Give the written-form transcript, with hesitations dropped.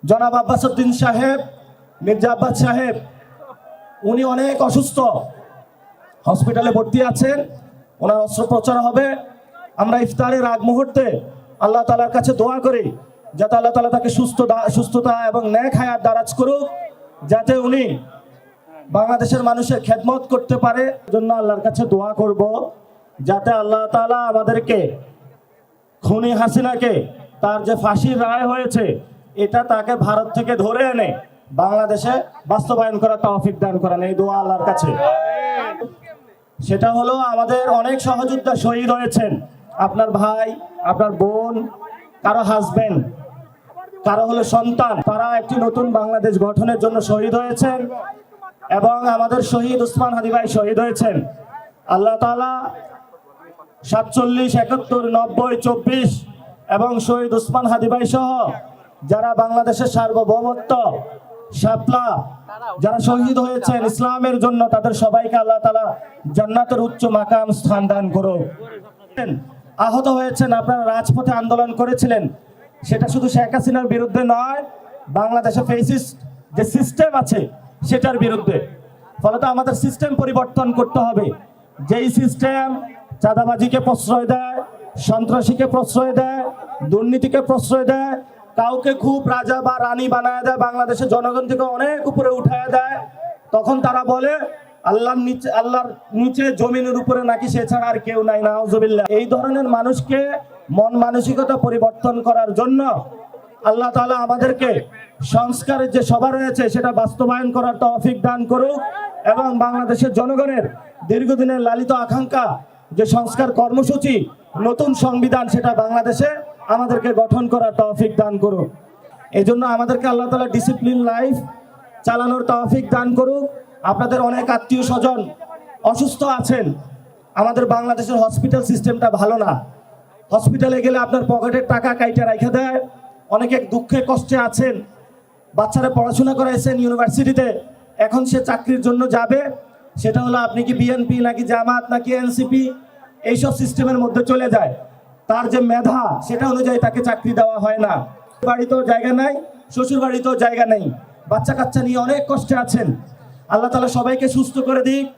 জনাব আব্বাসউদ্দিন সাহেব, মির্জা আব্বাস সাহেব, উনি অনেক অসুস্থ, হসপিটালে ভর্তি আছেন। ওনার অস্ত্রোপচার হবে। আমরা ইফতারের আগ মুহূর্তে আল্লাহ তাআলার কাছে দোয়া করি যাতে আল্লাহ তাআলা তাকে সুস্থতা এবং নেক হায়াত দারাজ করুক, যাতে উনি বাংলাদেশের মানুষের খেদমত করতে পারে। জন্য আল্লাহর কাছে দোয়া করব যাতে আল্লাহ তাআলা আমাদেরকে খুনি হাসিনাকে, তার যে ফাঁসির রায় হয়েছে, এটা তাকে ভারত থেকে ধরে এনে বাংলাদেশে বাস্তবায়ন করার তৌফিক দান করেন, এই দোয়া আল্লাহর কাছে। সেটা হলো আমাদের অনেক সহযোদ্ধা শহীদ হয়েছেন, আপনার ভাই, আপনার বোন, কারো হাজবেন্ড, কারো হলো সন্তান, তারা একটি নতুন বাংলাদেশ গঠনের জন্য শহীদ হয়েছেন। এবং আমাদের শহীদ ওসমান হাদি ভাই শহীদ হয়েছেন। আল্লাহ তাআলা 47, 71, 90, 24 এবং শহীদ ওসমান হাদি ভাই সহ যারা বাংলাদেশের সার্বভৌমত্ব, শাপলা যারা শহীদ হয়েছেন ইসলামের জন্য, তাদের সবাইকে আল্লাহ তাআলা জান্নাতের উচ্চ মাকাম স্থান দান করুন। আহত হয়েছেন, আপনারা রাজপথে আন্দোলন করেছিলেন, সেটা শুধু শেখ হাসিনার বিরুদ্ধে নয়, বাংলাদেশে ফেসিস্ট যে সিস্টেম আছে সেটার বিরুদ্ধে। ফলত আমাদের সিস্টেম পরিবর্তন করতে হবে। যেই সিস্টেম চাঁদাবাজিকে প্রশ্রয় দেয়, সন্ত্রাসীকে প্রশ্রয় দেয়, দুর্নীতিকে প্রশ্রয় দেয়, কাউকে খুব রাজা বা রানী বানায় দেয়, বাংলাদেশের জনগণ থেকে অনেক উপরে উঠায় দেয়, তখন তারা বলে আল্লাহর নিচে জমিনের উপরে নাকি সে ছাড়া আর কেউ নাই, নাউজুবিল্লাহ। এই ধরনের মানুষকে মন মানসিকতা পরিবর্তন করার জন্য আল্লাহ তাআলা আমাদেরকে সংস্কারের যে সভা রয়েছে সেটা বাস্তবায়ন করার তৌফিক দান করুক এবং বাংলাদেশের জনগণের দীর্ঘদিনের লালিত আকাঙ্ক্ষা যে সংস্কার কর্মসূচি, নতুন সংবিধান, সেটা বাংলাদেশে আমাদেরকে গঠন করার তৌফিক দান করুক। এই জন্য আমাদেরকে আল্লাহ তাআলা ডিসিপ্লিন লাইফ চালানোর তৌফিক দান করুক। আপনাদের অনেক আত্মীয় স্বজন অসুস্থ আছেন, আমাদের বাংলাদেশের হসপিটাল সিস্টেমটা ভালো না। হসপিটালে গেলে আপনার পকেটের টাকা কাইটা রাখা দেয়। অনেকে দুঃখে কষ্টে আছেন, বাচ্চারা পড়াশোনা করাইছেন ইউনিভার্সিটিতে, এখন সে চাকরির জন্য যাবে, সেটা হলো আপনি কি বিএনপি নাকি জামাত নাকি এনসিপি, এইসব সিস্টেমের মধ্যে চলে যায়। তার যে মেধা সেটা অনুযায়ী তাকে চাকরি দেওয়া হয় না। বাড়িতেও জায়গা নাই, শ্বশুর বাড়িতেও জায়গা নেই, বাচ্চা কাচ্চা নিয়ে অনেক কষ্টে আছেন। আল্লাহ তাআলা সবাইকে সুস্থ করে দিক।